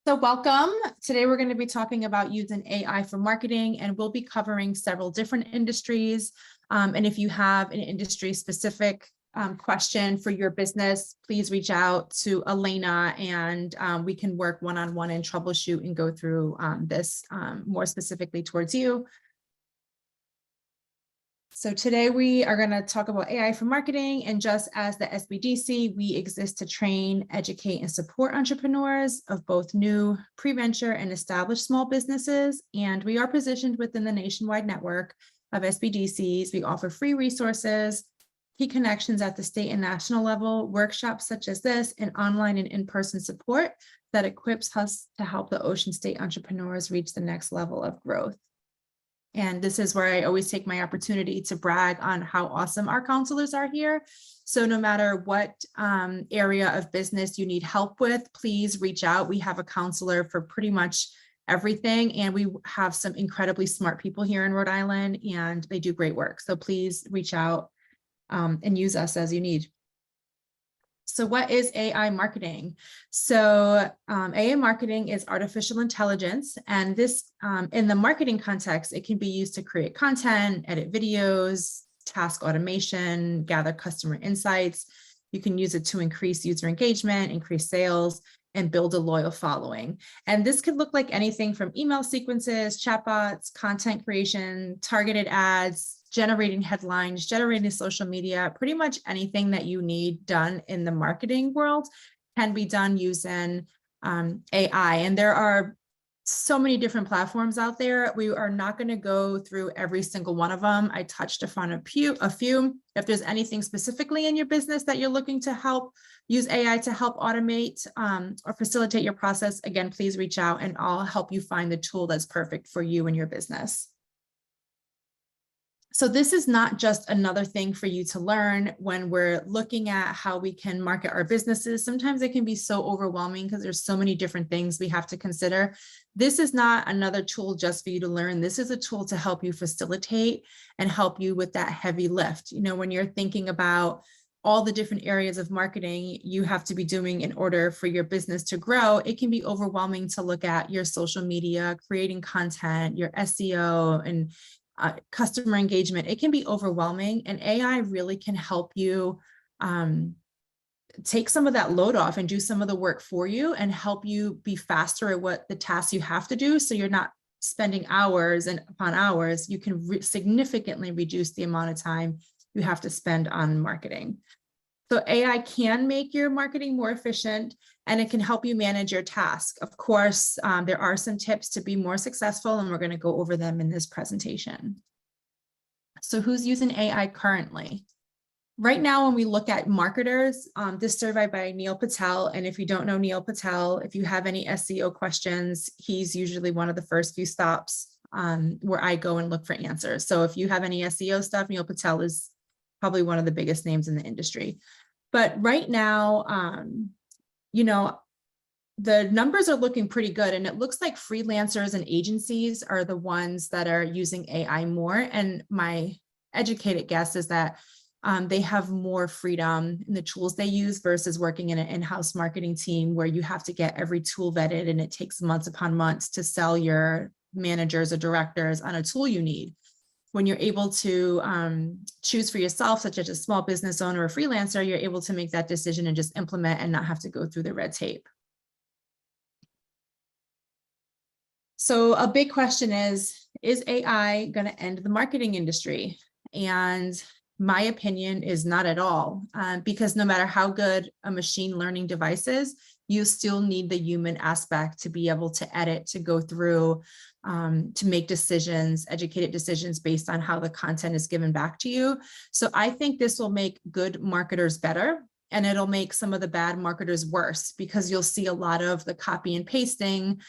So welcome. Today we're going to be talking about using AI for marketing, and we'll be covering several different industries. And if you have an industry specific question for your business, please reach out to Elena and we can work one-on-one and troubleshoot and go through this more specifically towards you. So today we are going to talk about AI for marketing, and just as the SBDC, we exist to train, educate, and support entrepreneurs of both new, pre-venture, and established small businesses. And we are positioned within the nationwide network of SBDCs. We offer free resources, key connections at the state and national level, workshops such as this, and online and in-person support that equips us to help the Ocean State entrepreneurs reach the next level of growth. And this is where I always take my opportunity to brag on how awesome our counselors are here. So no matter what area of business you need help with, please reach out. We have a counselor for pretty much everything. And we have some incredibly smart people here in Rhode Island, and they do great work. So please reach out and use us as you need. So what is AI marketing? So AI marketing is artificial intelligence, and this in the marketing context, it can be used to create content, edit videos, task automation, gather customer insights. You can use it to increase user engagement, increase sales, and build a loyal following. And this could look like anything from email sequences, chatbots, content creation, targeted ads, generating headlines, generating social media. Pretty much anything that you need done in the marketing world can be done using AI. And there are so many different platforms out there. We are not going to go through every single one of them. I touched upon a few. If there's anything specifically in your business that you're looking to help use AI to help automate or facilitate your process, again, please reach out and I'll help you find the tool that's perfect for you and your business. So this is not just another thing for you to learn when we're looking at how we can market our businesses. Sometimes it can be so overwhelming because there's so many different things we have to consider. This is not another tool just for you to learn. This is a tool to help you facilitate and help you with that heavy lift. You know, when you're thinking about all the different areas of marketing you have to be doing in order for your business to grow, it can be overwhelming to look at your social media, creating content, your SEO, and customer engagement. It can be overwhelming, and AI really can help you take some of that load off and do some of the work for you and help you be faster at what the tasks you have to do. So you're not spending hours and upon hours. You can significantly reduce the amount of time you have to spend on marketing. So AI can make your marketing more efficient, and it can help you manage your task. Of course, there are some tips to be more successful, and we're going to go over them in this presentation. So who's using AI currently? Right now, when we look at marketers, this survey by Neil Patel, and if you don't know Neil Patel, if you have any SEO questions, he's usually one of the first few stops where I go and look for answers. So if you have any SEO stuff, Neil Patel is probably one of the biggest names in the industry. But right now, you know, the numbers are looking pretty good, and it looks like freelancers and agencies are the ones that are using AI more. And my educated guess is that they have more freedom in the tools they use versus working in an in-house marketing team where you have to get every tool vetted, and it takes months upon months to sell your managers or directors on a tool you need. When you're able to choose for yourself, such as a small business owner or freelancer, you're able to make that decision and just implement and not have to go through the red tape. So a big question is AI going to end the marketing industry? And my opinion is not at all, because no matter how good a machine learning device is, you still need the human aspect to be able to edit, to go through, to make decisions, educated decisions based on how the content is given back to you. So I think this will make good marketers better, and it'll make some of the bad marketers worse, because you'll see a lot of the copy and pasting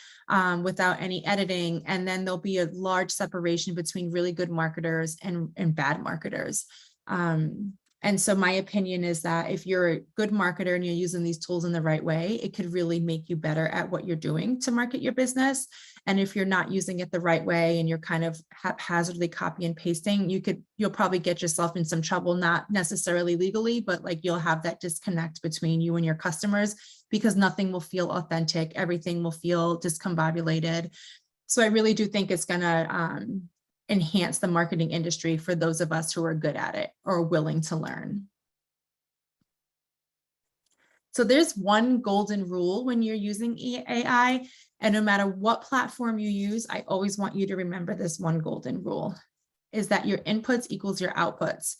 without any editing. And then there'll be a large separation between really good marketers and bad marketers. And so my opinion is that if you're a good marketer and you're using these tools in the right way, it could really make you better at what you're doing to market your business. And if you're not using it the right way and you're kind of haphazardly copy and pasting, you'll probably get yourself in some trouble, not necessarily legally, but like you'll have that disconnect between you and your customers because nothing will feel authentic. Everything will feel discombobulated. So I really do think it's going to enhance the marketing industry for those of us who are good at it or willing to learn. So there's one golden rule when you're using AI, and no matter what platform you use, I always want you to remember this one golden rule, is that your inputs equals your outputs.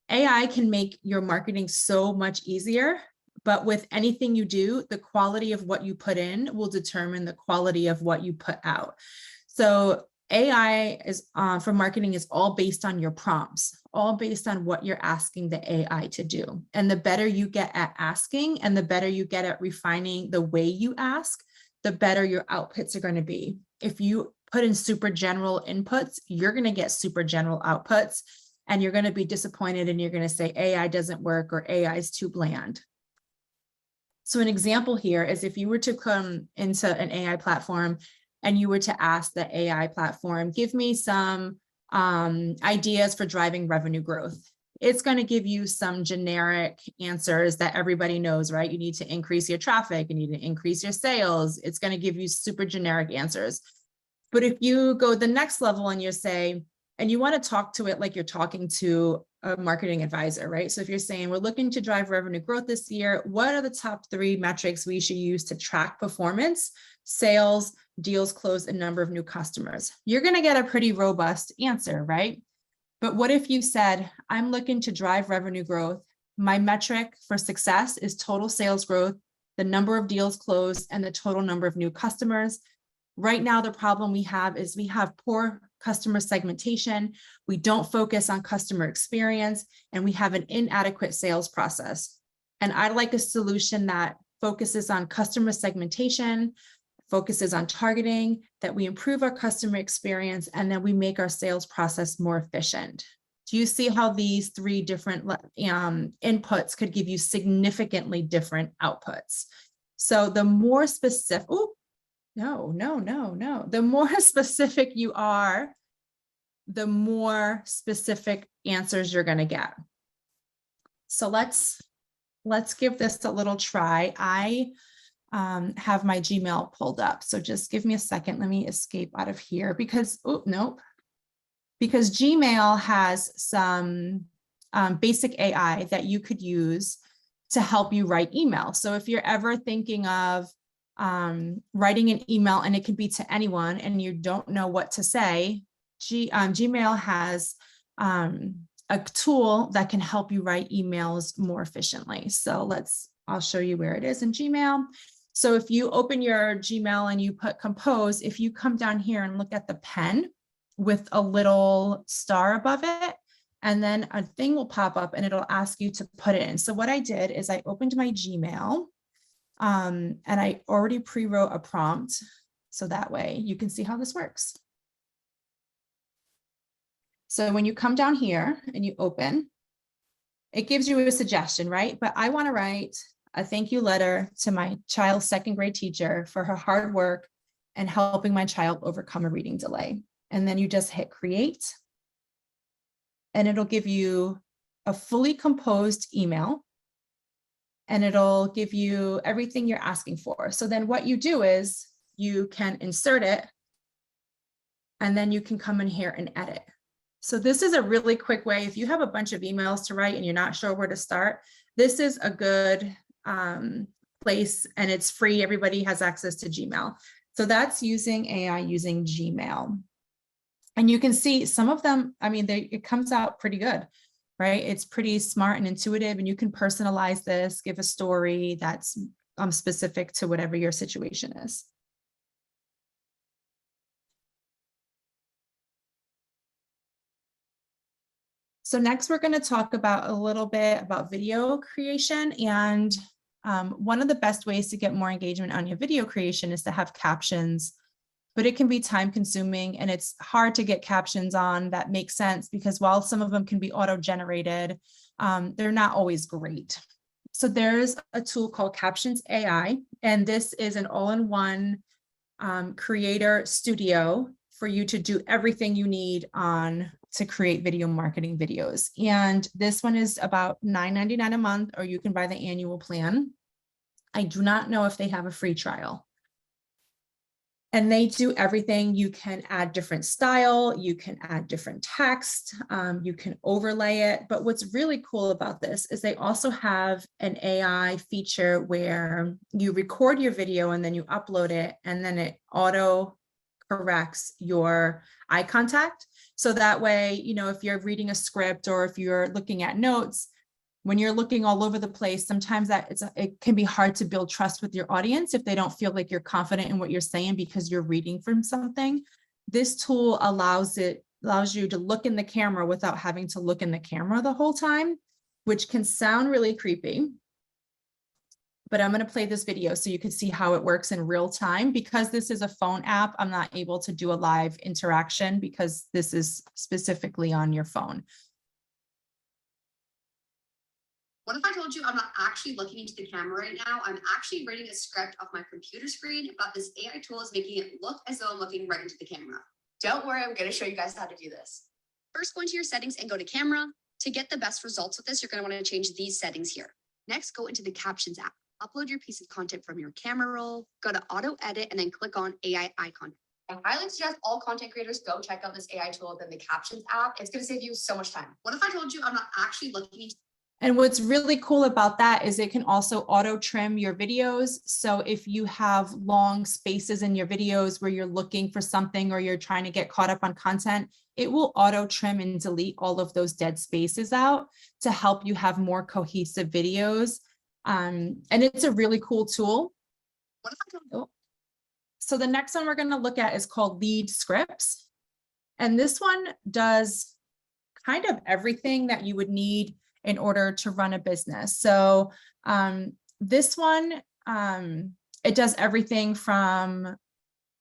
AI can make your marketing so much easier, but with anything you do, the quality of what you put in will determine the quality of what you put out. So AI is for marketing is all based on your prompts, all based on what you're asking the AI to do. And the better you get at asking and the better you get at refining the way you ask, the better your outputs are going to be. If you put in super general inputs, you're going to get super general outputs and you're going to be disappointed and you're going to say AI doesn't work or AI is too bland. So an example here is if you were to come into an AI platform and you were to ask the AI platform, give me some ideas for driving revenue growth. It's going to give you some generic answers that everybody knows, right? You need to increase your traffic, you need to increase your sales. It's going to give you super generic answers. But if you go the next level and you say, and you want to talk to it like you're talking to a marketing advisor, right? So if you're saying we're looking to drive revenue growth this year, what are the top 3 metrics we should use to track performance, sales, deals closed, and number of new customers? You're going to get a pretty robust answer, right? But what if you said, I'm looking to drive revenue growth. My metric for success is total sales growth, the number of deals closed, and the total number of new customers. Right now, the problem we have is we have poor customer segmentation. We don't focus on customer experience, and we have an inadequate sales process. And I'd like a solution that focuses on customer segmentation, focuses on targeting, that we improve our customer experience, and then we make our sales process more efficient. Do you see how these 3 different inputs could give you significantly different outputs? So the more specific, the more specific you are, the more specific answers you're going to get. So let's give this a little try. I have my Gmail pulled up. So just give me a second. Let me escape out of here because, because Gmail has some basic AI that you could use to help you write email. So if you're ever thinking of writing an email, and it could be to anyone, and you don't know what to say, Gmail has a tool that can help you write emails more efficiently. So I'll show you where it is in Gmail. So if you open your Gmail and you put compose, if you come down here and look at the pen with a little star above it, and then a thing will pop up and it'll ask you to put it in. So what I did is I opened my Gmail and I already pre-wrote a prompt. So that way you can see how this works. So when you come down here and you open, it gives you a suggestion, right? But I want to write a thank you letter to my child's 2nd grade teacher for her hard work and helping my child overcome a reading delay. And then you just hit create, and it'll give you a fully composed email, and it'll give you everything you're asking for. So then what you do is you can insert it, and then you can come in here and edit. So this is a really quick way. If you have a bunch of emails to write and you're not sure where to start, this is a good place, and it's free. Everybody has access to Gmail. So that's using AI using Gmail. And you can see some of them, I mean, it comes out pretty good, right? It's pretty smart and intuitive, and you can personalize this, give a story that's specific to whatever your situation is. So next, we're going to talk about a little bit about video creation. And one of the best ways to get more engagement on your video creation is to have captions, but it can be time consuming, and it's hard to get captions on that make sense because while some of them can be auto-generated, they're not always great. So there's a tool called Captions AI, and this is an all-in-one creator studio for you to do everything you need to create video marketing videos. And this one is about $9.99 a month, or you can buy the annual plan. I do not know if they have a free trial. And they do everything. You can add different style, you can add different text, you can overlay it. But what's really cool about this is they also have an AI feature where you record your video and then you upload it, and then it auto corrects your eye contact. So that way, if you're reading a script or if you're looking at notes, when you're looking all over the place, sometimes it can be hard to build trust with your audience if they don't feel like you're confident in what you're saying because you're reading from something. This tool allows you to look in the camera without having to look in the camera the whole time, which can sound really creepy. But I'm going to play this video so you can see how it works in real time. Because this is a phone app, I'm not able to do a live interaction because this is specifically on your phone. What if I told you I'm not actually looking into the camera right now? I'm actually reading a script off my computer screen, but this AI tool is making it look as though I'm looking right into the camera. Don't worry, I'm going to show you guys how to do this. First, go into your settings and go to camera. To get the best results with this, you're going to want to change these settings here. Next, go into the Captions app. Upload your piece of content from your camera roll, go to auto edit, and then click on AI icon. I highly suggest all content creators go check out this AI tool within the Captions app. It's going to save you so much time. What if I told you I'm not actually looking? And what's really cool about that is it can also auto trim your videos. So if you have long spaces in your videos where you're looking for something or you're trying to get caught up on content, it will auto trim and delete all of those dead spaces out to help you have more cohesive videos. And it's a really cool tool. So the next one we're going to look at is called Lead Scripts. And this one does kind of everything that you would need in order to run a business. So this one, it does everything from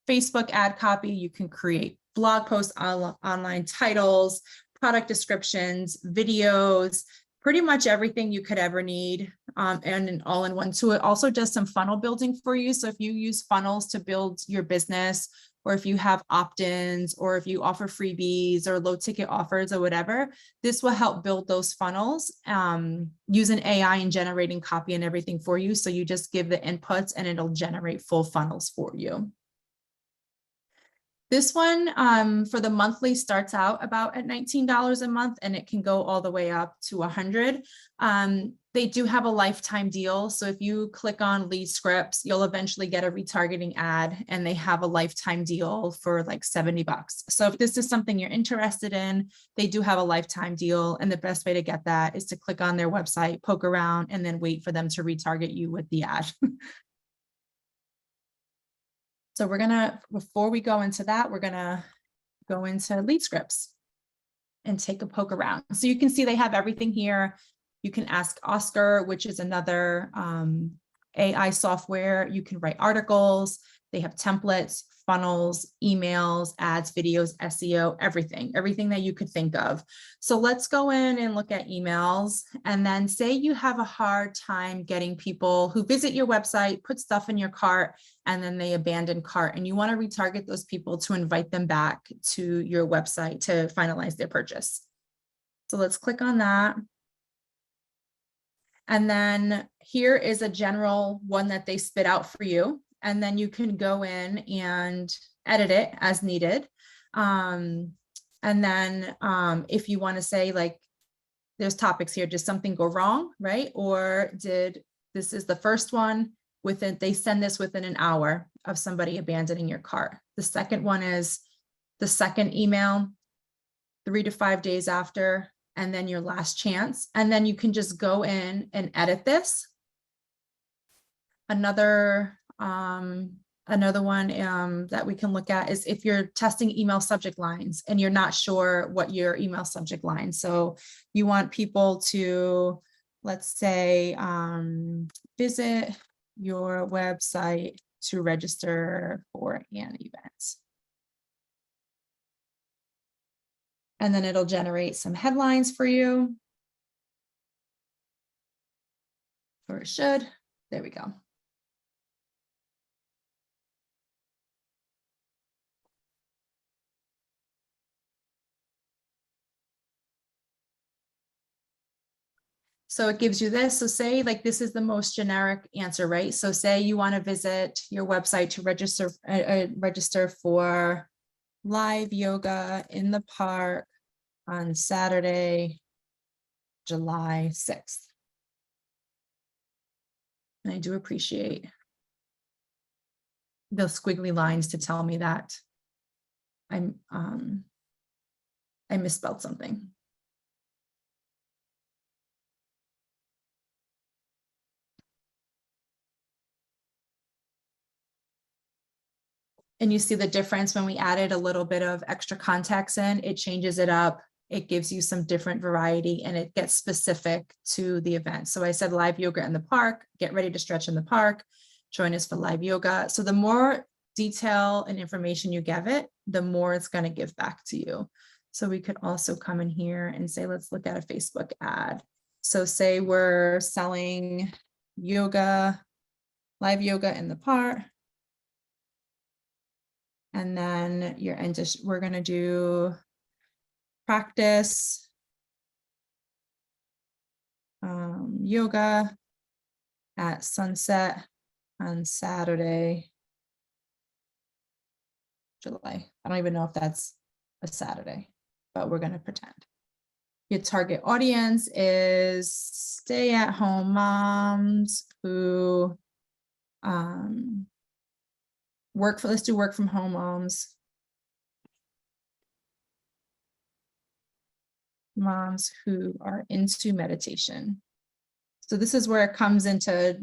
Facebook ad copy. You can create blog posts, online titles, product descriptions, videos, pretty much everything you could ever need, and an all-in-one tool. It also does some funnel building for you. So if you use funnels to build your business, or if you have opt-ins, or if you offer freebies or low ticket offers or whatever, this will help build those funnels using AI and generating copy and everything for you. So you just give the inputs and it'll generate full funnels for you. This one for the monthly starts out about at $19 a month, and it can go all the way up to $100. They do have a lifetime deal. So if you click on Lead Scripts, you'll eventually get a retargeting ad, and they have a lifetime deal for like $70. So if this is something you're interested in, they do have a lifetime deal. And the best way to get that is to click on their website, poke around, and then wait for them to retarget you with the ad. So before we go into that, we're gonna go into Lead Scripts and take a poke around. So you can see they have everything here. You can ask Oscar, which is another AI software. You can write articles. They have templates, funnels, emails, ads, videos, SEO, everything that you could think of. So let's go in and look at emails. And then say you have a hard time getting people who visit your website, put stuff in your cart, and then they abandon cart, and you want to retarget those people to invite them back to your website to finalize their purchase. So let's click on that. And then here is a general one that they spit out for you. And then you can go in and edit it as needed. And then if you want to say, like, there's topics here, did something go wrong, right? Or this is the first one, they send this within an hour of somebody abandoning your cart. The second one is the second email, 3 to 5 days after, and then your last chance. And then you can just go in and edit this. Another one that we can look at is if you're testing email subject lines and you're not sure what your email subject line. So you want people to, let's say, visit your website to register for an event. And then it'll generate some headlines for you. or it should. There we go. So it gives you this. So say like this is the most generic answer, right? So say you want to visit your website to register for live yoga in the park on Saturday, July 6th. And I do appreciate the squiggly lines to tell me that I misspelled something. And you see the difference when we added a little bit of extra context in, it changes it up. It gives you some different variety and it gets specific to the event. So I said live yoga in the park, get ready to stretch in the park, join us for live yoga. So the more detail and information you give it, the more it's going to give back to you. So we could also come in here and say, let's look at a Facebook ad. So say we're selling yoga, live yoga in the park. And then your end, we're going to do practice yoga at sunset on Saturday, July. I don't even know if that's a Saturday, but we're going to pretend. Your target audience is stay-at-home moms who let's do work from home moms who are into meditation. So this is where it comes into,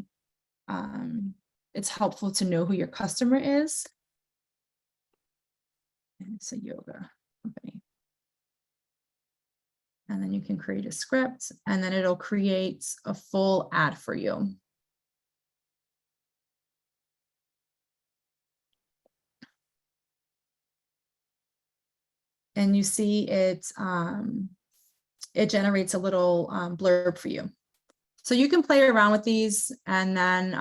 it's helpful to know who your customer is. And it's a yoga company. And then you can create a script and then it'll create a full ad for you. And you see it generates a little blurb for you. So you can play around with these and then,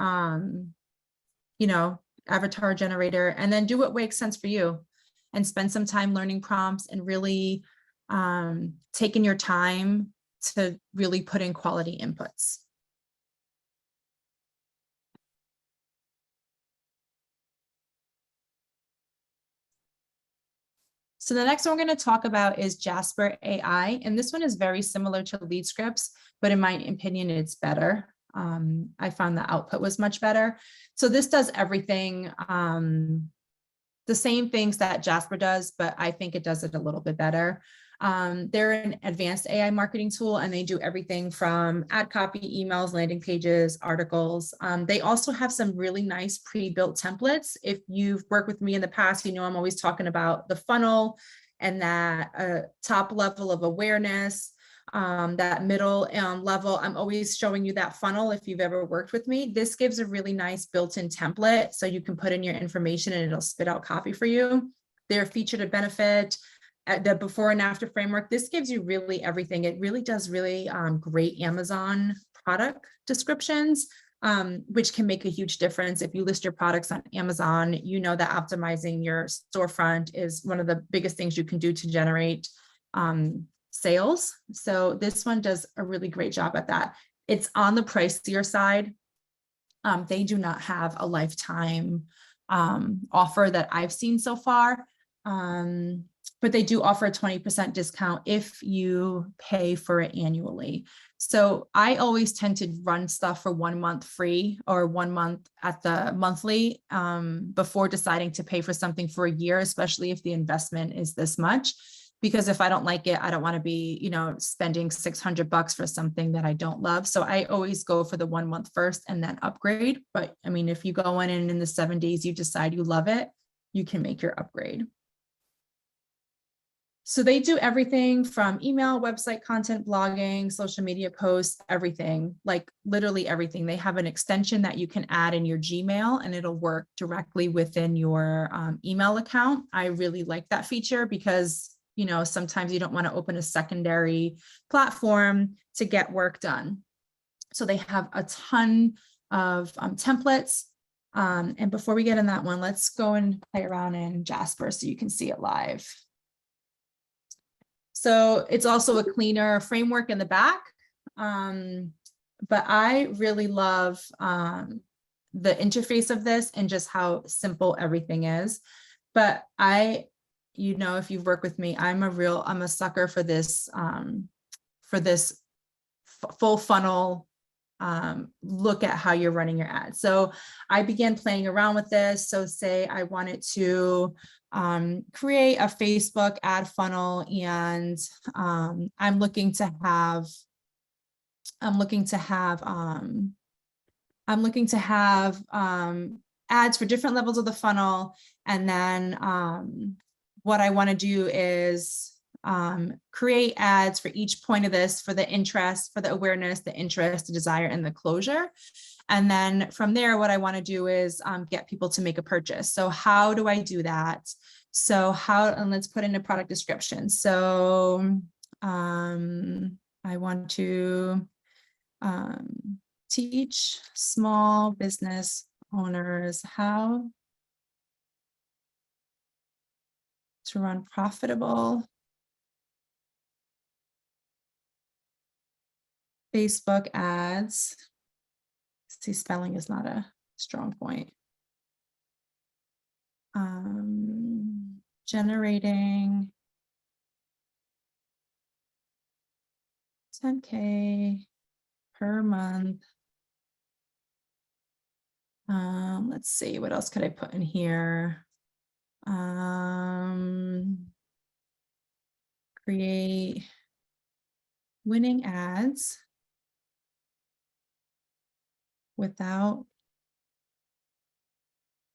avatar generator, and then do what makes sense for you and spend some time learning prompts and really taking your time to really put in quality inputs. So the next one we're going to talk about is Jasper AI. And this one is very similar to lead scripts, but in my opinion, it's better. I found the output was much better. So this does everything, the same things that Jasper does, but I think it does it a little bit better. They're an advanced AI marketing tool and they do everything from ad copy, emails, landing pages, articles. They also have some really nice pre-built templates. If you've worked with me in the past, you know I'm always talking about the funnel and that top level of awareness, that middle level. I'm always showing you that funnel if you've ever worked with me. This gives a really nice built-in template so you can put in your information and it'll spit out copy for you. They're feature to benefit. The before and after framework, this gives you really everything. It really does really great Amazon product descriptions, which can make a huge difference. If you list your products on Amazon, you know that optimizing your storefront is one of the biggest things you can do to generate sales. So this one does a really great job at that. It's on the pricier side. They do not have a lifetime offer that I've seen so far. But they do offer a 20% discount if you pay for it annually. So I always tend to run stuff for 1 month free or 1 month at the monthly before deciding to pay for something for a year, especially if the investment is this much. Because if I don't like it, I don't want to be, spending $600 for something that I don't love. So I always go for the 1 month first and then upgrade. But I mean, if you go in and in the 7 days you decide you love it, you can make your upgrade. So they do everything from email, website content, blogging, social media posts, everything, like literally everything. They have an extension that you can add in your Gmail and it'll work directly within your email account. I really like that feature because, sometimes you don't want to open a secondary platform to get work done. So they have a ton of templates. And before we get in that one, let's go and play around in Jasper so you can see it live. So it's also a cleaner framework in the back. But I really love the interface of this and just how simple everything is. But if you've worked with me, I'm a sucker for this full funnel look at how you're running your ads. So I began playing around with this. So say I wanted to create a Facebook ad funnel, and I'm looking to have ads for different levels of the funnel. And then what I want to do is create ads for each point of this, for the interest, for the awareness, the interest, the desire, and the closure. And then from there, what I want to do is get people to make a purchase. So how do I do that? And let's put in a product description. So I want to teach small business owners how to run profitable Facebook ads. See, spelling is not a strong point. Generating 10K per month. Let's see, what else could I put in here? Create winning ads without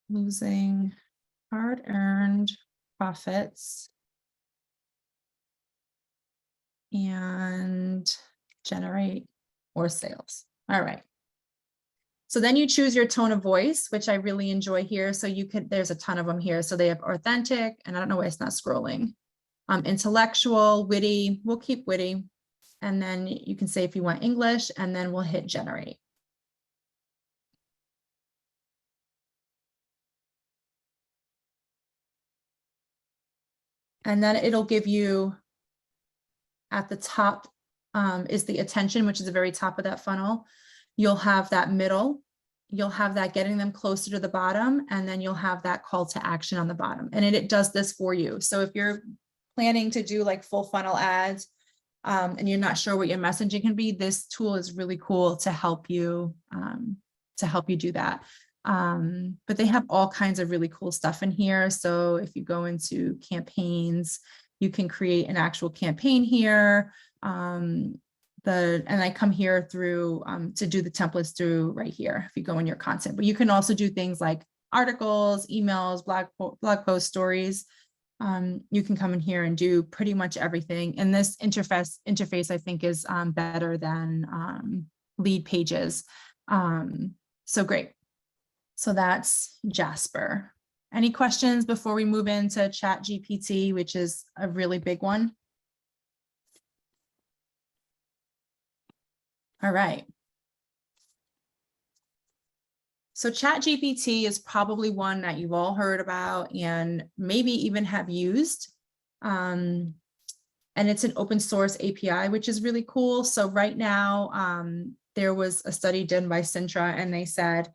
losing hard-earned profits and generate more sales. All right. So then you choose your tone of voice, which I really enjoy here. So there's a ton of them here. So they have authentic, and I don't know why it's not scrolling. Intellectual, witty, we'll keep witty. And then you can say if you want English, and then we'll hit generate. And then it'll give you at the top is the attention, which is the very top of that funnel. You'll have that middle, you'll have that getting them closer to the bottom, and then you'll have that call to action on the bottom. And it does this for you. So if you're planning to do like full funnel ads and you're not sure what your messaging can be, this tool is really cool to help you do that. But they have all kinds of really cool stuff in here. So if you go into campaigns, you can create an actual campaign here. And I come here through to do the templates through right here if you go in your content. But you can also do things like articles, emails, blog post stories. You can come in here and do pretty much everything. And this interface I think is better than lead pages. So great. So that's Jasper. Any questions before we move into ChatGPT, which is a really big one? All right. So ChatGPT is probably one that you've all heard about and maybe even have used. And it's an open source API, which is really cool. So right now, there was a study done by Sintra, and they said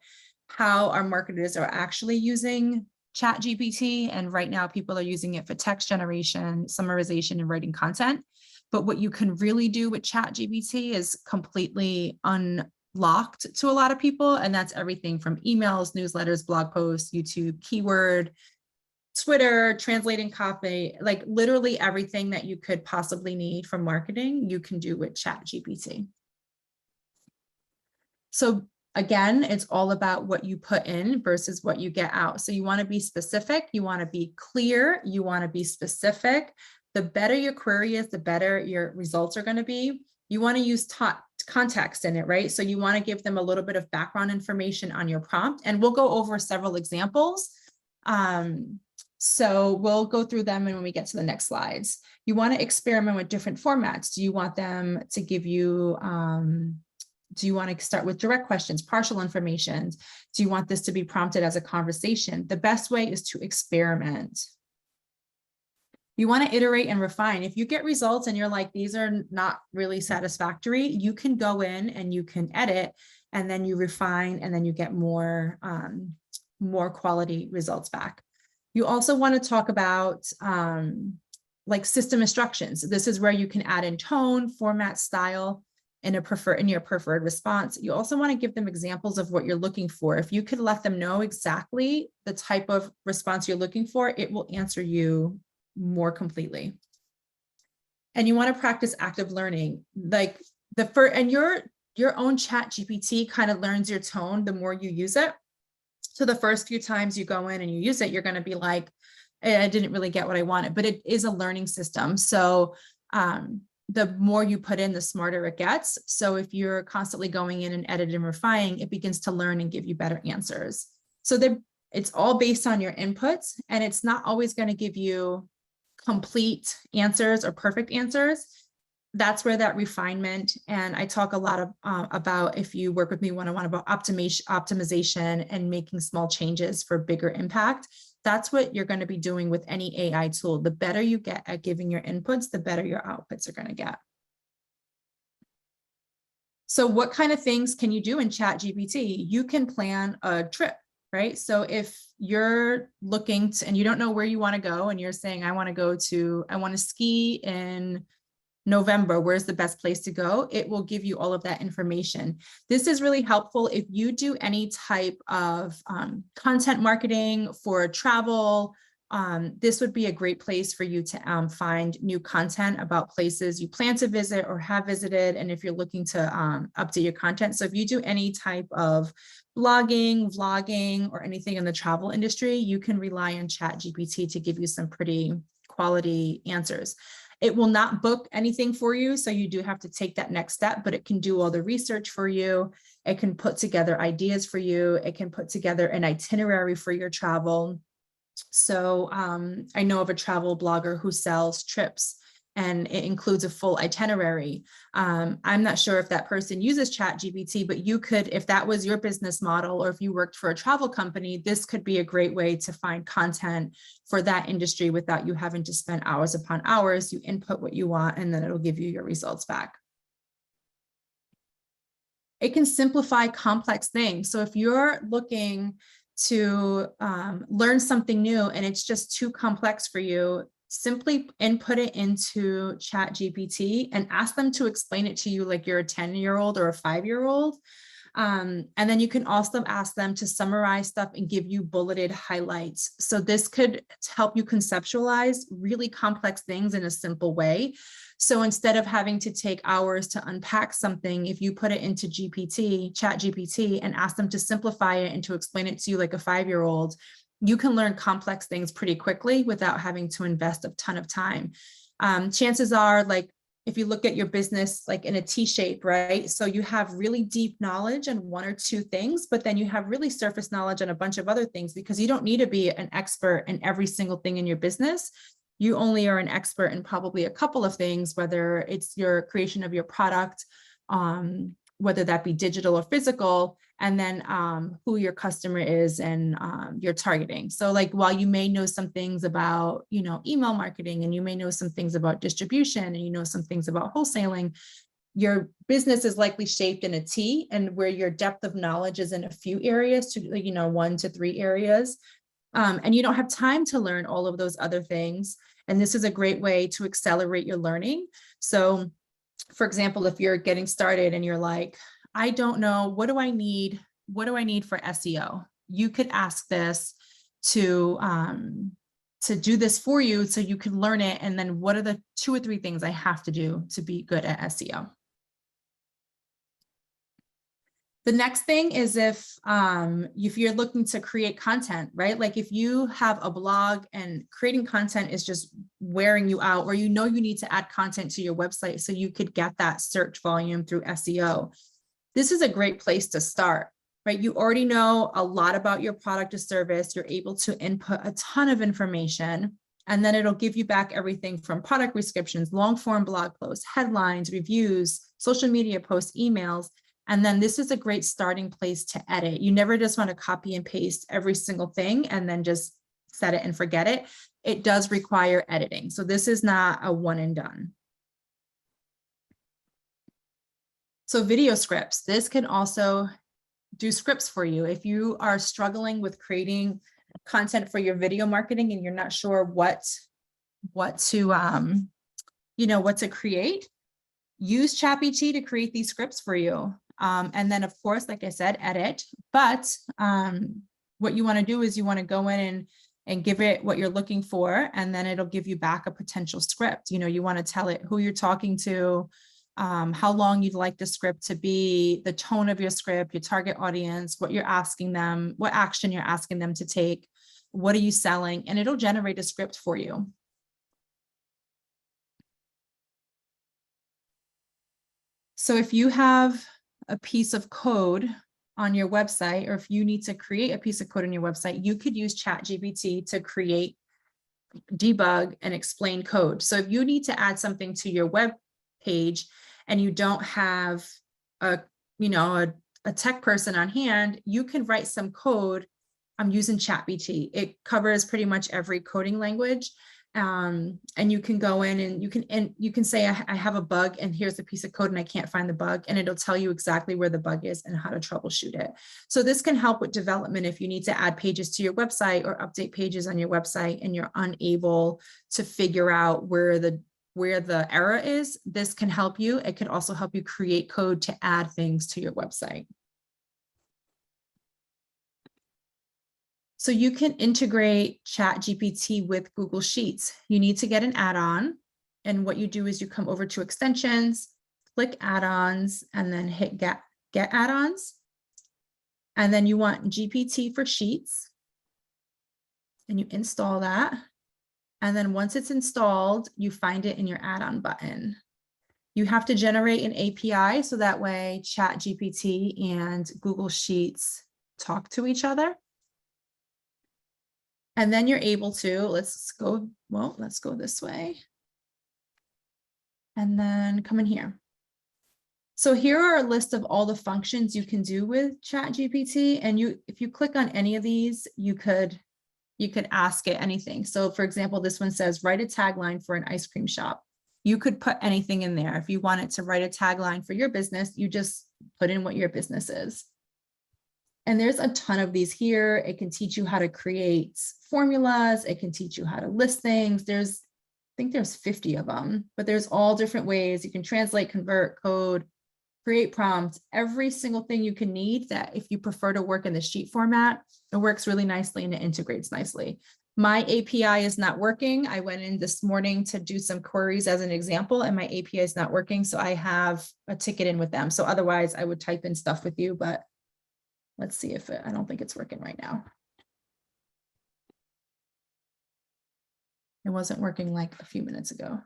how our marketers are actually using ChatGPT. And right now people are using it for text generation, summarization, and writing content. But what you can really do with ChatGPT is completely unlocked to a lot of people. And that's everything from emails, newsletters, blog posts, YouTube, keyword, Twitter, translating copy, like literally everything that you could possibly need for marketing, you can do with ChatGPT. So again, it's all about what you put in versus what you get out. So you want to be specific, you want to be clear, you want to be specific. The better your query is, the better your results are going to be. You want to use context in it, right? So you want to give them a little bit of background information on your prompt, and we'll go over several examples. So we'll go through them when we get to the next slides. You want to experiment with different formats. Do you want them to give you Do you want to start with direct questions, partial information? Do you want this to be prompted as a conversation? The best way is to experiment. You want to iterate and refine. If you get results and you're like, these are not really satisfactory, you can go in and you can edit, and then you refine, and then you get more quality results back. You also want to talk about like system instructions. This is where you can add in tone, format, style in your preferred response. You also want to give them examples of what you're looking for. If you could let them know exactly the type of response you're looking for, it will answer you more completely. And you want to practice active learning. Like your own chat GPT kind of learns your tone the more you use it. So the first few times you go in and you use it, you're going to be like, I didn't really get what I wanted, but it is a learning system. So the more you put in, the smarter it gets. So if you're constantly going in and editing and refining, it begins to learn and give you better answers. So it's all based on your inputs, and it's not always going to give you complete answers or perfect answers. That's where that refinement, and I talk a lot about, if you work with me one-on-one, about optimization and making small changes for bigger impact. That's what you're going to be doing with any AI tool. The better you get at giving your inputs, the better your outputs are going to get. So what kind of things can you do in ChatGPT? You can plan a trip, right? So if you're looking to, and you don't know where you want to go, and you're saying, I want to ski in November, where's the best place to go? It will give you all of that information. This is really helpful if you do any type of content marketing for travel. This would be a great place for you to find new content about places you plan to visit or have visited, and if you're looking to update your content. So if you do any type of blogging, vlogging, or anything in the travel industry, you can rely on ChatGPT to give you some pretty quality answers. It will not book anything for you, so you do have to take that next step, but it can do all the research for you. It can put together ideas for you. It can put together an itinerary for your travel. So I know of a travel blogger who sells trips, and it includes a full itinerary. I'm not sure if that person uses ChatGPT, but you could, if that was your business model, or if you worked for a travel company, this could be a great way to find content for that industry without you having to spend hours upon hours. You input what you want, and then it'll give you your results back. It can simplify complex things. So if you're looking to learn something new and it's just too complex for you, simply input it into ChatGPT and ask them to explain it to you like you're a 10-year-old or a 5-year-old. And then you can also ask them to summarize stuff and give you bulleted highlights. So this could help you conceptualize really complex things in a simple way. So instead of having to take hours to unpack something, if you put it into ChatGPT, and ask them to simplify it and to explain it to you like a 5-year-old, you can learn complex things pretty quickly without having to invest a ton of time. Chances are, like, if you look at your business like in a T-shape, right? So you have really deep knowledge on one or two things, but then you have really surface knowledge on a bunch of other things, because you don't need to be an expert in every single thing in your business. You only are an expert in probably a couple of things, whether it's your creation of your product, whether that be digital or physical, and then who your customer is and your targeting. So like, while you may know some things about, email marketing, and you may know some things about distribution, and you know some things about wholesaling, your business is likely shaped in a T, and where your depth of knowledge is in a few areas to, 1 to 3 areas. And you don't have time to learn all of those other things. And this is a great way to accelerate your learning. So for example, if you're getting started and you're like, I don't know, what do I need? What do I need for SEO? You could ask this to do this for you, so you can learn it. And then what are the 2 or 3 things I have to do to be good at SEO? The next thing is if you're looking to create content, right? Like if you have a blog and creating content is just wearing you out, or you need to add content to your website so you could get that search volume through SEO. This is a great place to start, right? You already know a lot about your product or service. You're able to input a ton of information, and then it'll give you back everything from product descriptions, long form blog posts, headlines, reviews, social media posts, emails. And then this is a great starting place to edit. You never just want to copy and paste every single thing and then just set it and forget it. It does require editing. So this is not a one and done. So video scripts, this can also do scripts for you. If you are struggling with creating content for your video marketing and you're not sure what to create, use ChatGPT to create these scripts for you. And then of course, like I said, edit, but what you want to do is you want to go in and give it what you're looking for, and then it'll give you back a potential script. You want to tell it who you're talking to, how long you'd like the script to be, the tone of your script, your target audience, what you're asking them, what action you're asking them to take, what are you selling, and it'll generate a script for you. So if you have a piece of code on your website, or if you need to create a piece of code on your website, you could use ChatGPT to create, debug, and explain code. So if you need to add something to your web page and you don't have a tech person on hand, you can write some code. I'm using ChatGPT. It covers pretty much every coding language. And you can go in and you can say, I have a bug and here's a piece of code and I can't find the bug, and it'll tell you exactly where the bug is and how to troubleshoot it. So this can help with development if you need to add pages to your website or update pages on your website and you're unable to figure out where the error is. This can help you. It could also help you create code to add things to your website. So you can integrate ChatGPT with Google Sheets. You need to get an add-on. And what you do is you come over to extensions, click add-ons, and then hit get add-ons. And then you want GPT for Sheets. And you install that. And then once it's installed, you find it in your add-on button. You have to generate an API so that way ChatGPT and Google Sheets talk to each other. And then you're able to, let's go this way. And then come in here. So here are a list of all the functions you can do with ChatGPT. And if you click on any of these, you could ask it anything. So for example, this one says, write a tagline for an ice cream shop. You could put anything in there. If you wanted to write a tagline for your business, you just put in what your business is. And there's a ton of these here. It can teach you how to create formulas. It can teach you how to list things. I think there's 50 of them, but there's all different ways. You can translate, convert, code, create prompts, every single thing you can need that if you prefer to work in the sheet format, it works really nicely and it integrates nicely. My API is not working. I went in this morning to do some queries as an example, and my API is not working. So I have a ticket in with them. So otherwise I would type in stuff with you, but let's see if I don't think it's working right now. It wasn't working like a few minutes ago.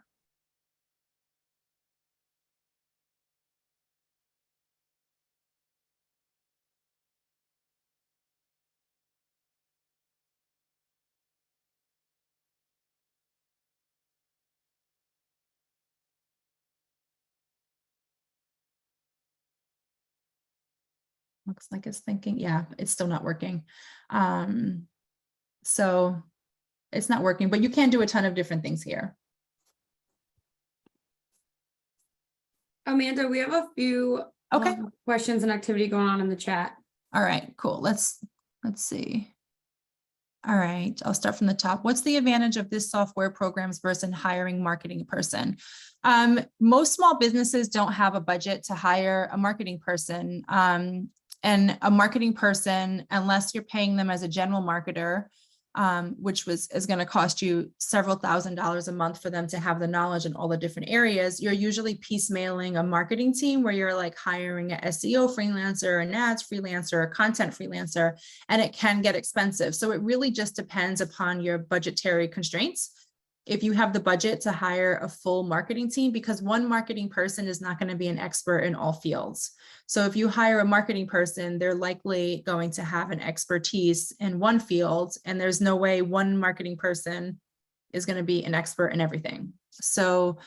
Looks like it's thinking, yeah, it's still not working. So it's not working, but you can do a ton of different things here. Amanda, we have a few questions and activity going on in the chat. All right, cool. Let's see. All right, I'll start from the top. What's the advantage of this software programs versus hiring marketing person? Most small businesses don't have a budget to hire a marketing person. And a marketing person, unless you're paying them as a general marketer, which is going to cost you several $1,000s a month for them to have the knowledge in all the different areas, you're usually piecemealing a marketing team where you're like hiring an SEO freelancer, an ads freelancer, a content freelancer, and it can get expensive. So it really just depends upon your budgetary constraints. If you have the budget to hire a full marketing team, because one marketing person is not going to be an expert in all fields. So if you hire a marketing person, they're likely going to have an expertise in one field, and there's no way one marketing person is going to be an expert in everything. So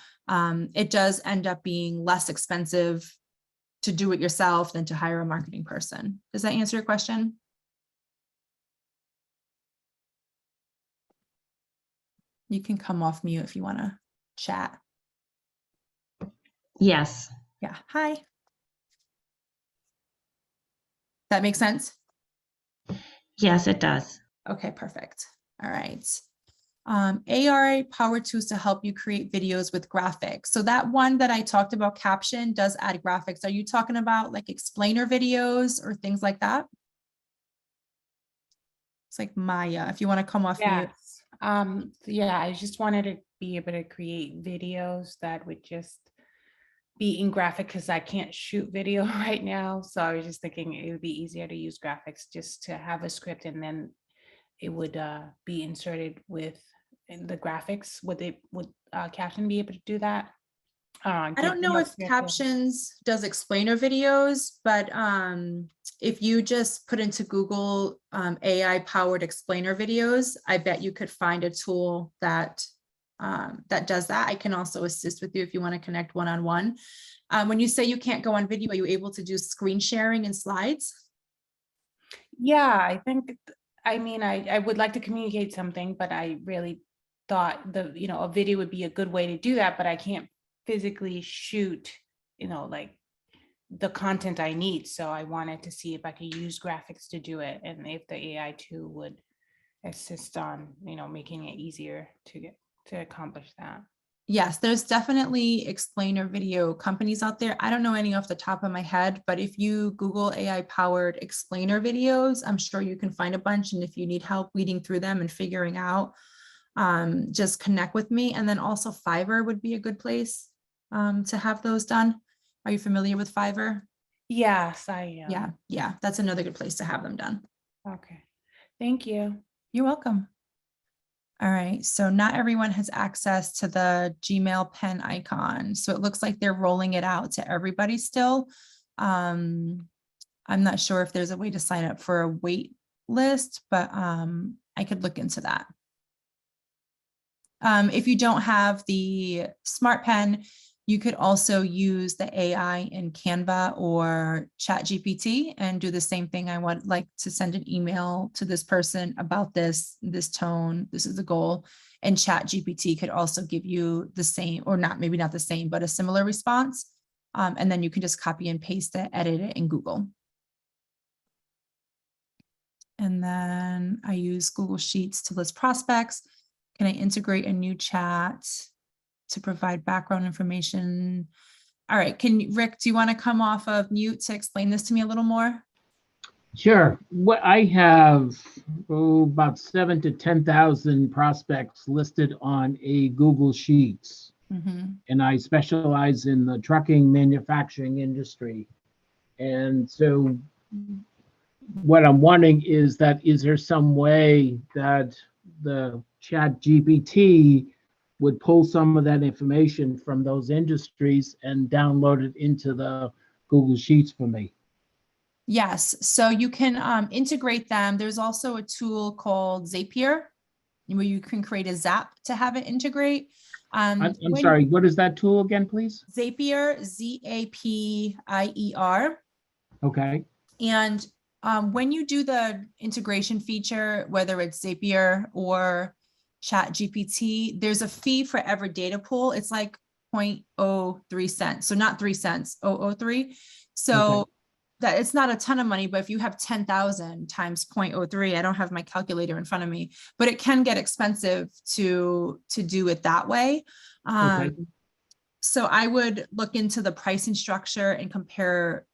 it does end up being less expensive to do it yourself than to hire a marketing person. Does that answer your question? You can come off mute if you want to chat. Yes, Yeah, hi. That makes sense? yes, it does. Okay, perfect. All right. AI powered tools to help you create videos with graphics. So that one that I talked about, caption, does add graphics. Are you talking about like explainer videos or things like that? It's like Maya, if you want to come off mute. Yes. Yeah, I just wanted to be able to create videos that would just be in graphic because I can't shoot video right now. So I was just thinking it would be easier to use graphics just to have a script and then it would be inserted with in the graphics. Would Caption be able to do that? I don't know if Captions does explainer videos, but if you just put into Google AI powered explainer videos, I bet you could find a tool that that does that. I can also assist with you if you want to connect one-on-one. When you say you can't go on video, are you able to do screen sharing and slides? Yeah, I think, I mean, I would like to communicate something, but I really thought a video would be a good way to do that, but I can't physically shoot, like the content I need. So I wanted to see if I could use graphics to do it and if the AI tool would assist on, making it easier to accomplish that. Yes, there's definitely explainer video companies out there. I don't know any off the top of my head, but if you Google AI powered explainer videos, I'm sure you can find a bunch. And if you need help weeding through them and figuring out, just connect with me. And then also Fiverr would be a good place to have those done. Are you familiar with Fiverr? Yes, I am. Yeah, that's another good place to have them done. Okay. Thank you. You're welcome. All right, so not everyone has access to the Gmail pen icon. So it looks like they're rolling it out to everybody still. I'm not sure if there's a way to sign up for a wait list, but I could look into that. If you don't have the smart pen, you could also use the AI in Canva or ChatGPT and do the same thing. I would like to send an email to this person about this tone. This is the goal. And ChatGPT could also give you the same, or not, maybe not the same, but a similar response. And then you can just copy and paste it, edit it in Google. And then I use Google Sheets to list prospects. Can I integrate a new chat to provide background information? All right, Rick, do you want to come off of mute to explain this to me a little more? Sure. What I have about 7,000 to 10,000 prospects listed on a Google Sheets, and I specialize in the trucking manufacturing industry. And so what I'm wondering is there some way that the Chat GPT would pull some of that information from those industries and download it into the Google Sheets for me? Yes, so you can integrate them. There's also a tool called Zapier where you can create a Zap to have it integrate. I'm sorry, what is that tool again, please? Zapier, Zapier. Okay. And when you do the integration feature, whether it's Zapier or ChatGPT, there's a fee for every data pool. It's like 0.03 cents. So not 3 cents, 0.003. So Okay. that it's not a ton of money, but if you have 10,000 times 0.03, I don't have my calculator in front of me, but it can get expensive to do it that way. Okay. So I would look into the pricing structure and compare,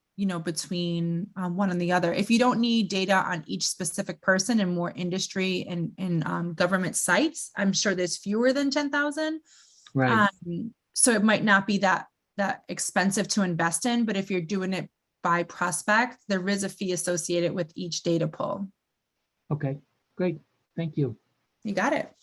between one and the other. If you don't need data on each specific person and more industry and government sites, I'm sure there's fewer than 10,000. Right. So it might not be that expensive to invest in, but if you're doing it by prospect, there is a fee associated with each data pull. Okay, great. Thank you. You got it.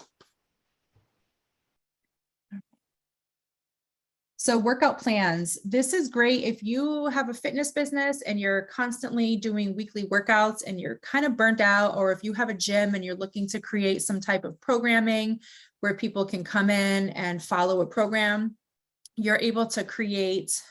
So workout plans, this is great if you have a fitness business and you're constantly doing weekly workouts and you're kind of burnt out, or if you have a gym and you're looking to create some type of programming where people can come in and follow a program, you're able to create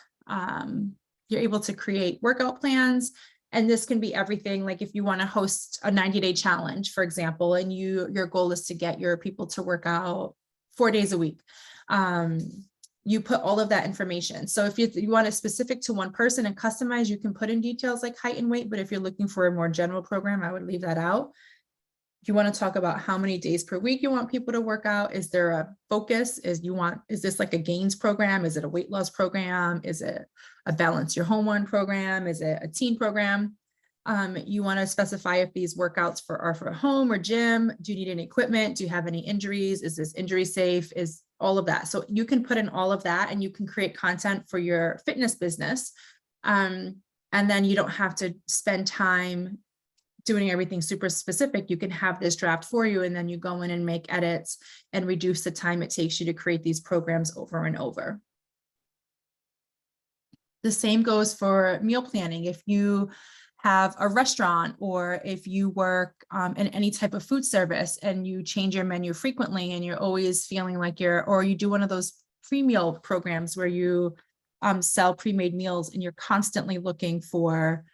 you're able to create workout plans. And this can be everything, like if you want to host a 90-day challenge, for example, and your goal is to get your people to work out 4 days a week. You put all of that information. So if you want it specific to one person and customize, you can put in details like height and weight, but if you're looking for a more general program, I would leave that out. You want to talk about how many days per week you want people to work out. Is there a focus? Is this like a gains program? Is it a weight loss program? Is it a balance your home one program? Is it a teen program? You want to specify if these workouts are for home or gym. Do you need any equipment? Do you have any injuries? Is this injury safe? Is all of that. So you can put in all of that and you can create content for your fitness business. And then you don't have to spend time doing everything super specific. You can have this draft for you, and then you go in and make edits and reduce the time it takes you to create these programs over and over. The same goes for meal planning. If you have a restaurant, or if you work in any type of food service and you change your menu frequently and you're always feeling like or you do one of those pre-meal programs where you sell pre-made meals and you're constantly looking for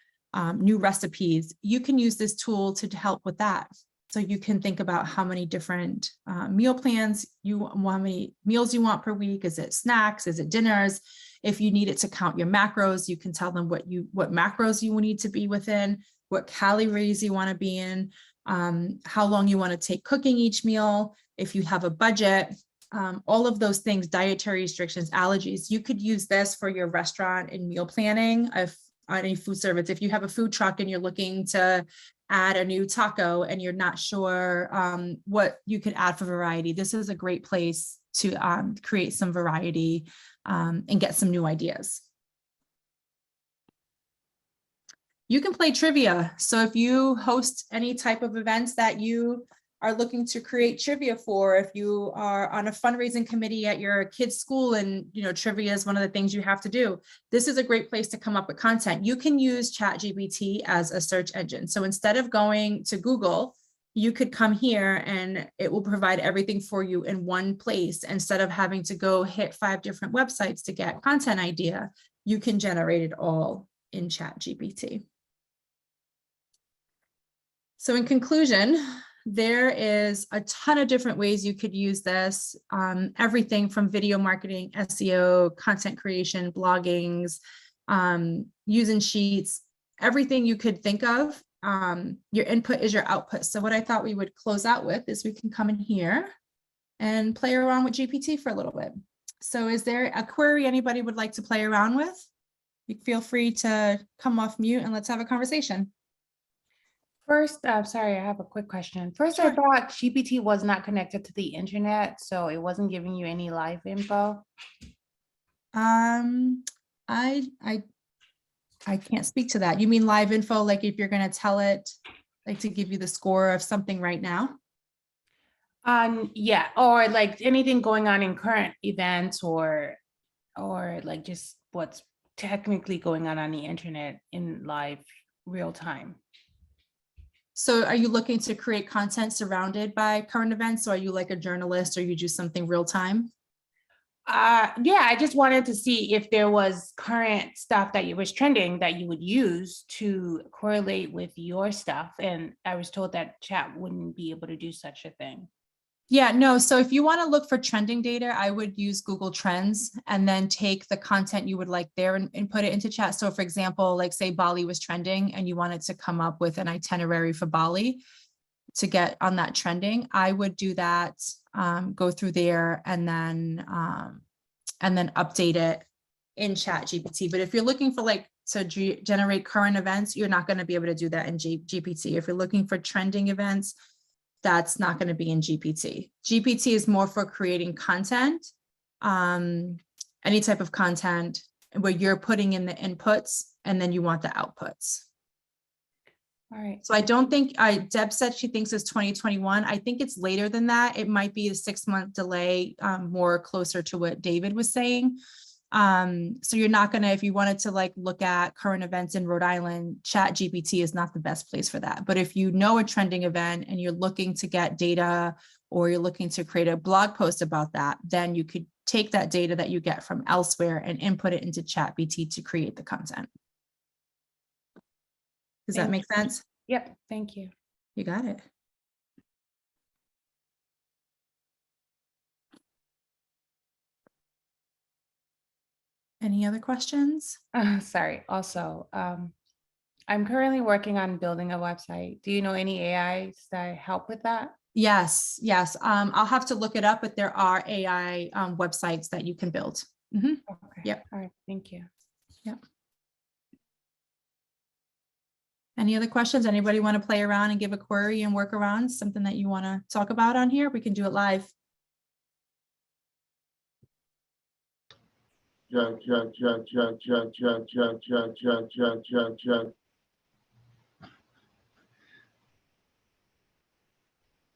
new recipes, you can use this tool to help with that. So you can think about how many different meal plans how many meals you want per week. Is it snacks? Is it dinners? If you need it to count your macros, you can tell them what macros you need to be within, what calories you want to be in, how long you want to take cooking each meal. If you have a budget, all of those things, dietary restrictions, allergies, you could use this for your restaurant and meal planning of any food service. If you have a food truck and you're looking to add a new taco and you're not sure what you could add for variety, this is a great place to create some variety and get some new ideas. You can play trivia. So if you host any type of events that you are looking to create trivia for, if you are on a fundraising committee at your kid's school and trivia is one of the things you have to do, this is a great place to come up with content. You can use ChatGPT as a search engine. So instead of going to Google, you could come here and it will provide everything for you in one place. Instead of having to go hit 5 different websites to get content idea, you can generate it all in ChatGPT. So in conclusion, there is a ton of different ways you could use this, everything from video marketing, SEO, content creation, bloggings, using sheets, everything you could think of. Your input is your output. So what I thought we would close out with is we can come in here and play around with GPT for a little bit. So is there a query anybody would like to play around with? You feel free to come off mute and let's have a conversation. First, sorry, I have a quick question. First, Sure. I thought GPT was not connected to the internet, so it wasn't giving you any live info. I can't speak to that. You mean live info, like if you're going to tell it, like to give you the score of something right now? Yeah, or like anything going on in current events, or like just what's technically going on the internet in live real time. So are you looking to create content surrounded by current events? Or are you like a journalist, or you do something real time? Yeah, I just wanted to see if there was current stuff that was trending that you would use to correlate with your stuff. And I was told that chat wouldn't be able to do such a thing. Yeah, no. So if you want to look for trending data, I would use Google Trends and then take the content you would like there and put it into chat. So for example, like say Bali was trending and you wanted to come up with an itinerary for Bali to get on that trending, I would do that, go through there and then update it in ChatGPT. But if you're looking for like to generate current events, you're not going to be able to do that in GPT. If you're looking for trending events, that's not going to be in GPT. GPT is more for creating content, any type of content where you're putting in the inputs and then you want the outputs. All right. So I don't think, Deb said she thinks it's 2021. I think it's later than that. It might be a 6-month delay, more closer to what David was saying. So you're not gonna, if you wanted to like look at current events in Rhode Island, ChatGPT is not the best place for that. But if you know a trending event and you're looking to get data or you're looking to create a blog post about that, then you could take that data that you get from elsewhere and input it into ChatBT to create the content. Does that Thank make sense? Yep, thank you. You got it. Any other questions? Sorry, also, I'm currently working on building a website. Do you know any AIs that help with that? Yes, yes. I'll have to look it up, but there are AI websites that you can build. Mhm. Okay. Yep. All right, thank you. Any other questions? Anybody want to play around and give a query and work around something that you want to talk about on here? We can do it live.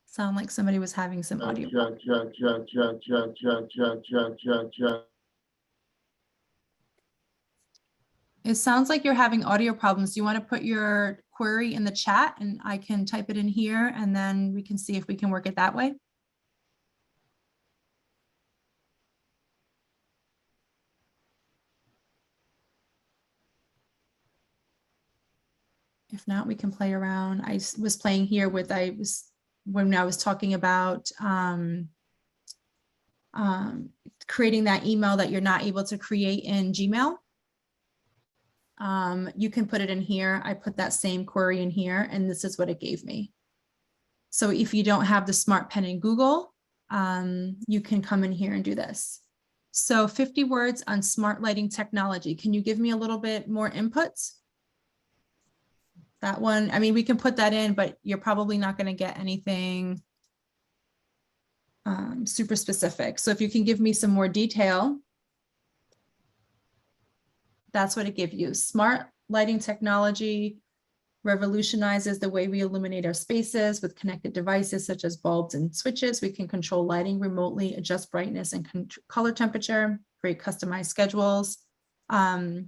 Sound like somebody was having some audio. It sounds like you're having audio problems. Do you want to put your query in the chat and I can type it in here and then we can see if we can work it that way? If not, we can play around. I was playing here with, when I was talking about creating that email that you're not able to create in Gmail. You can put it in here. I put that same query in here and this is what it gave me. So if you don't have the smart pen in Google, you can come in here and do this. So 50 words on smart lighting technology. Can you give me a little bit more inputs? That one, I mean, we can put that in, but you're probably not going to get anything super specific. So if you can give me some more detail, that's what it gives you. Smart lighting technology revolutionizes the way we illuminate our spaces with connected devices such as bulbs and switches. We can control lighting remotely, adjust brightness and color temperature, create customized schedules. I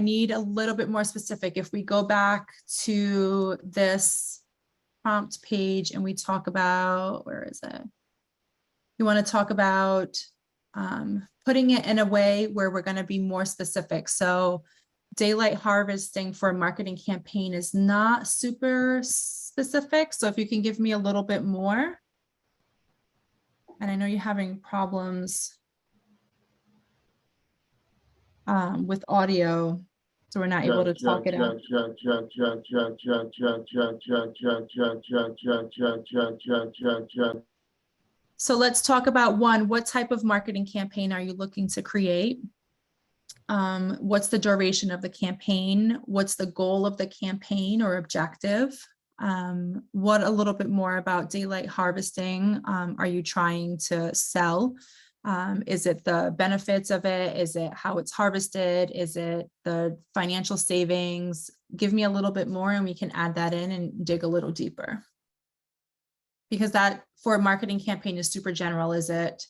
need a little bit more specific. If we go back to this prompt page and we talk about, where is it? You want to talk about putting it in a way where we're going to be more specific. So daylight harvesting for a marketing campaign is not super specific. So if you can give me a little bit more, and I know you're having problems with audio, so we're not able to talk it out. So let's talk about one, what type of marketing campaign are you looking to create? What's the duration of the campaign? What's the goal of the campaign or objective? What a little bit more about daylight harvesting are you trying to sell? Is it the benefits of it? Is it how it's harvested? Is it the financial savings? Give me a little bit more and we can add that in and dig a little deeper. Because that for a marketing campaign is super general. Is it,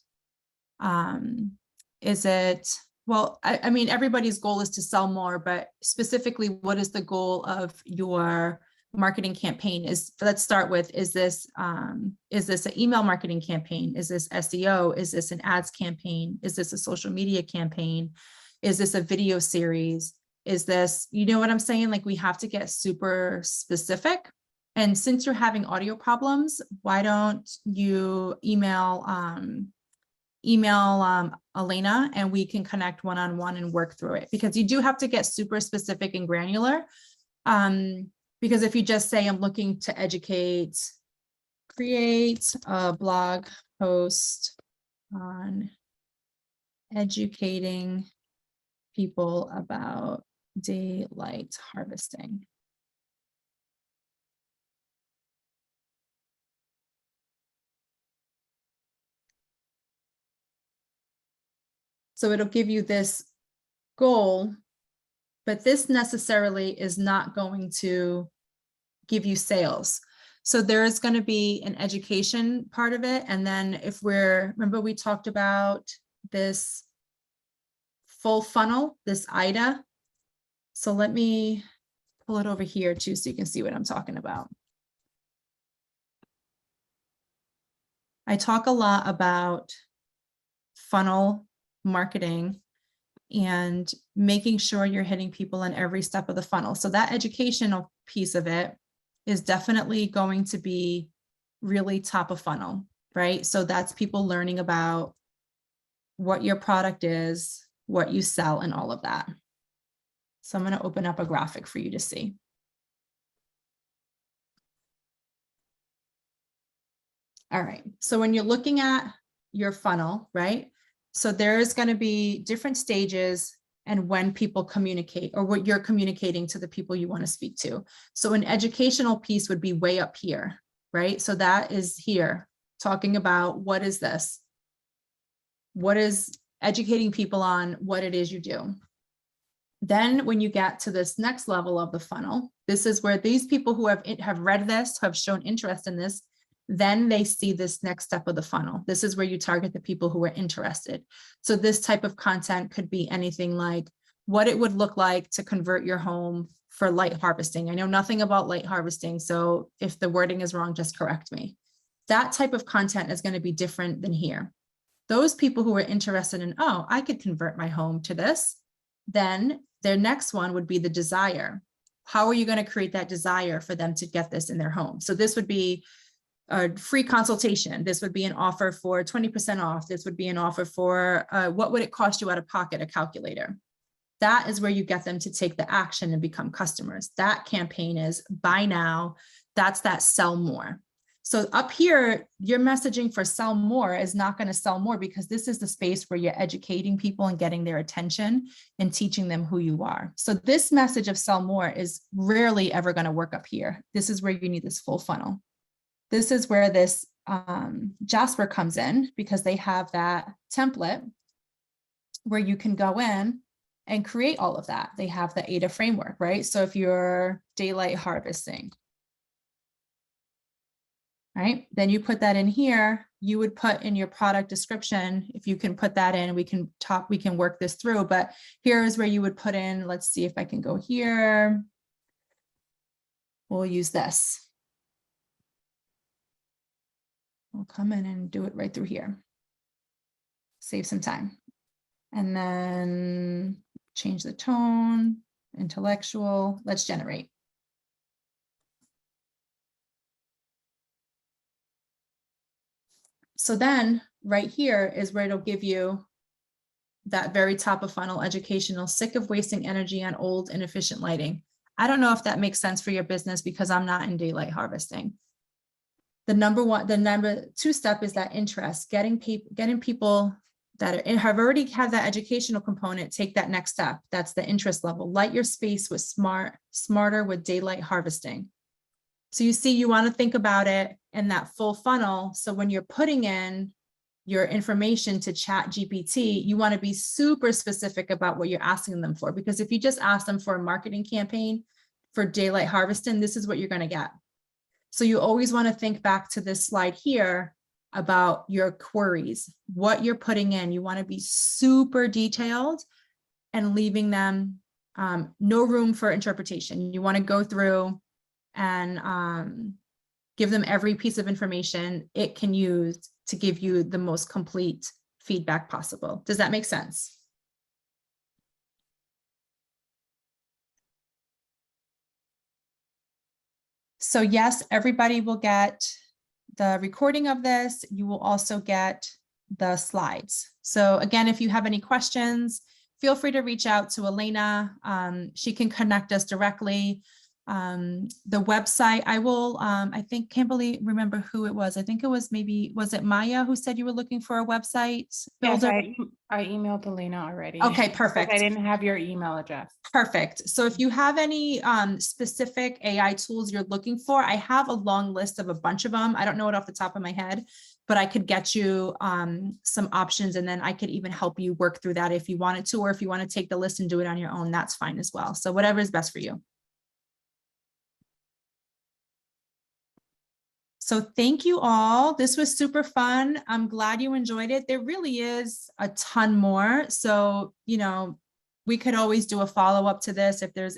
well, I mean, everybody's goal is to sell more, but specifically, what is the goal of your marketing campaign? Let's start with, is this an email marketing campaign? Is this SEO? Is this an ads campaign? Is this a social media campaign? Is this a video series? Is this, you know what I'm saying? Like we have to get super specific. And since you're having audio problems, why don't you email Elena and we can connect one-on-one and work through it, because you do have to get super specific and granular. Because if you just say, I'm looking to educate, create a blog post on educating people about daylight harvesting. So it'll give you this goal, but this necessarily is not going to give you sales. So there is going to be an education part of it. And then if remember we talked about this full funnel, this IDA. So let me pull it over here too, so you can see what I'm talking about. I talk a lot about funnel marketing and making sure you're hitting people in every step of the funnel. So that educational piece of it is definitely going to be really top of funnel, right? So that's people learning about what your product is, what you sell, and all of that. So I'm going to open up a graphic for you to see. All right, so when you're looking at your funnel, right? So there's going to be different stages and when people communicate or what you're communicating to the people you want to speak to. So an educational piece would be way up here, right? So that is here talking about what is this? What is educating people on what it is you do? Then when you get to this next level of the funnel, this is where these people who have read this, have shown interest in this, then they see this next step of the funnel. This is where you target the people who are interested. So this type of content could be anything like what it would look like to convert your home for light harvesting. I know nothing about light harvesting, so if the wording is wrong, just correct me. That type of content is going to be different than here. Those people who are interested in, oh, I could convert my home to this, then their next one would be the desire. How are you going to create that desire for them to get this in their home? So this would be a free consultation. This would be an offer for 20% off. This would be an offer for what would it cost you out of pocket, a calculator. That is where you get them to take the action and become customers. That campaign is buy now. That's that sell more. So up here, your messaging for sell more is not going to sell more because this is the space where you're educating people and getting their attention and teaching them who you are. So this message of sell more is rarely ever going to work up here. This is where you need this full funnel. This is where this Jasper comes in because they have that template where you can go in and create all of that. They have the ADA framework, right? So if you're daylight harvesting, right? Then you put that in here, you would put in your product description. If you can put that in, we can work this through, but here is where you would put in, let's see if I can go here. We'll use this. We'll come in and do it right through here. Save some time. And then change the tone, intellectual, let's generate. So then right here is where it'll give you that very top of funnel educational, sick of wasting energy on old inefficient lighting. I don't know if that makes sense for your business because I'm not in daylight harvesting. The number two step is that interest, getting people that have already had that educational component, take that next step. That's the interest level. Light your space with smarter with daylight harvesting. So you see, you want to think about it in that full funnel. So when you're putting in your information to ChatGPT, you want to be super specific about what you're asking them for. Because if you just ask them for a marketing campaign for daylight harvesting, this is what you're going to get. So you always want to think back to this slide here about your queries, what you're putting in. You want to be super detailed and leaving them no room for interpretation. You want to go through and give them every piece of information it can use to give you the most complete feedback possible. Does that make sense? So yes, everybody will get the recording of this. You will also get the slides. So again, if you have any questions, feel free to reach out to Elena. She can connect us directly. The website, I think, can't remember who it was. I think it was was it Maya who said you were looking for a website builder? Yes, I emailed Elena already. Okay, perfect. I didn't have your email address. Perfect. So if you have any specific AI tools you're looking for, I have a long list of a bunch of them. I don't know it off the top of my head, but I could get you some options, and then I could even help you work through that if you wanted to, or if you want to take the list and do it on your own, that's fine as well. So whatever is best for you. So thank you all. This was super fun. I'm glad you enjoyed it. There really is a ton more. So, we could always do a follow-up to this if there's